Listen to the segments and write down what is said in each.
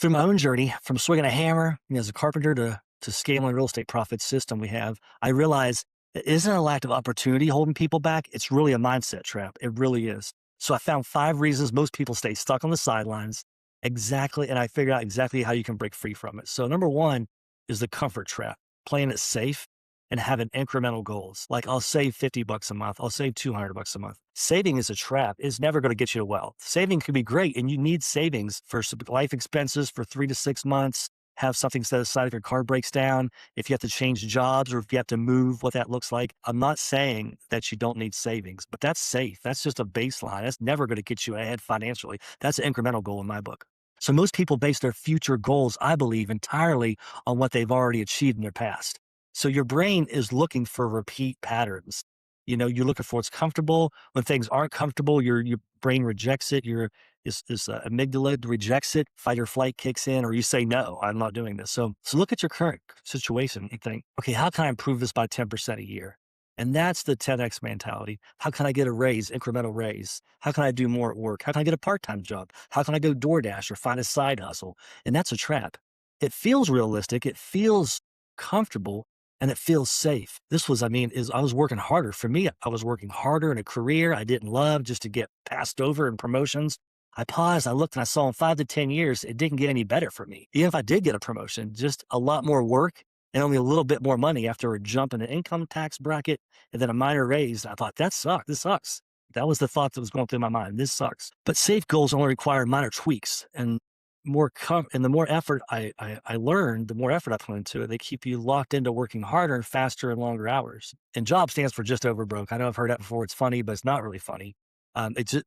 Through my own journey, from swinging a hammer, as a carpenter to scaling real estate profit system we have, I realize it isn't a lack of opportunity holding people back. It's really a mindset trap. It really is. So I found 5 reasons most people stay stuck on the sidelines. Exactly. And I figured out exactly how you can break free from it. So number one is the comfort trap, playing it safe and having incremental goals. Like I'll save 50 bucks a month. I'll save 200 bucks a month. Saving is a trap. It's never going to get you to wealth. Saving can be great. And you need savings for some life expenses for 3 to 6 months. Have something set aside if your car breaks down, if you have to change jobs or if you have to move, what that looks like. I'm not saying that you don't need savings, but that's safe. That's just a baseline. That's never going to get you ahead financially. That's an incremental goal in my book. So most people base their future goals, I believe, entirely on what they've already achieved in their past. So your brain is looking for repeat patterns. You're looking for what's comfortable. When things aren't comfortable, your brain rejects it. Your amygdala rejects it. Fight or flight kicks in, or you say, no, I'm not doing this. So look at your current situation and think, okay, how can I improve this by 10% a year? And that's the 10X mentality. How can I get a raise, incremental raise? How can I do more at work? How can I get a part-time job? How can I go DoorDash or find a side hustle? And that's a trap. It feels realistic. It feels comfortable, and it feels safe. This was, I mean, is I was working harder. For me, I was working harder in a career I didn't love just to get passed over in promotions. I paused, I looked, and I saw in 5 to 10 years, it didn't get any better for me. Even if I did get a promotion, just a lot more work and only a little bit more money after a jump in the income tax bracket and then a minor raise. I thought, that sucks. This sucks. That was the thought that was going through my mind. This sucks. But safe goals only require minor tweaks and and the more effort I learned, the more effort I put into it. They keep you locked into working harder and faster and longer hours. And job stands for just over broke. I know I've heard that before. It's funny, but it's not really funny.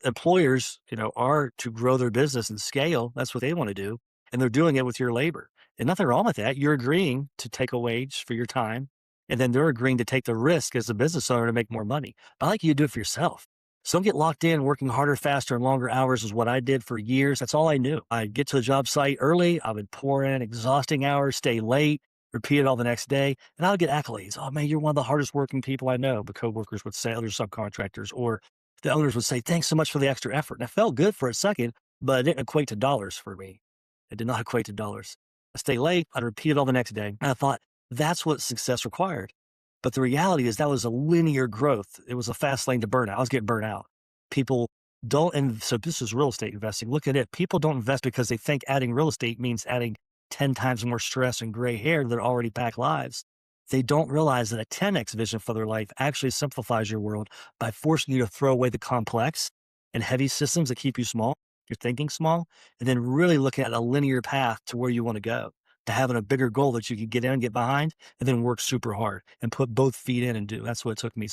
Employers, are to grow their business and scale. That's what they want to do, and they're doing it with your labor. And nothing wrong with that. You're agreeing to take a wage for your time, and then they're agreeing to take the risk as a business owner to make more money. But I like you to do it for yourself. So don't get locked in. Working harder, faster, and longer hours is what I did for years. That's all I knew. I'd get to the job site early. I would pour in exhausting hours, stay late, repeat it all the next day, and I would get accolades. Oh man, you're one of the hardest working people I know. The coworkers would say, other subcontractors, or the owners would say, thanks so much for the extra effort. And I felt good for a second, but it didn't equate to dollars for me. It did not equate to dollars. I stay late. I'd repeat it all the next day. And I thought that's what success required. But the reality is that was a linear growth. It was a fast lane to burnout. I was getting burnt out. People don't, and so this is real estate investing. Look at it. People don't invest because they think adding real estate means adding 10 times more stress and gray hair to their already packed lives. They don't realize that a 10X vision for their life actually simplifies your world by forcing you to throw away the complex and heavy systems that keep you small, you're thinking small, and then really looking at a linear path to where you want to go, to having a bigger goal that you can get in, get behind, and then work super hard and put both feet in and do. That's what it took me.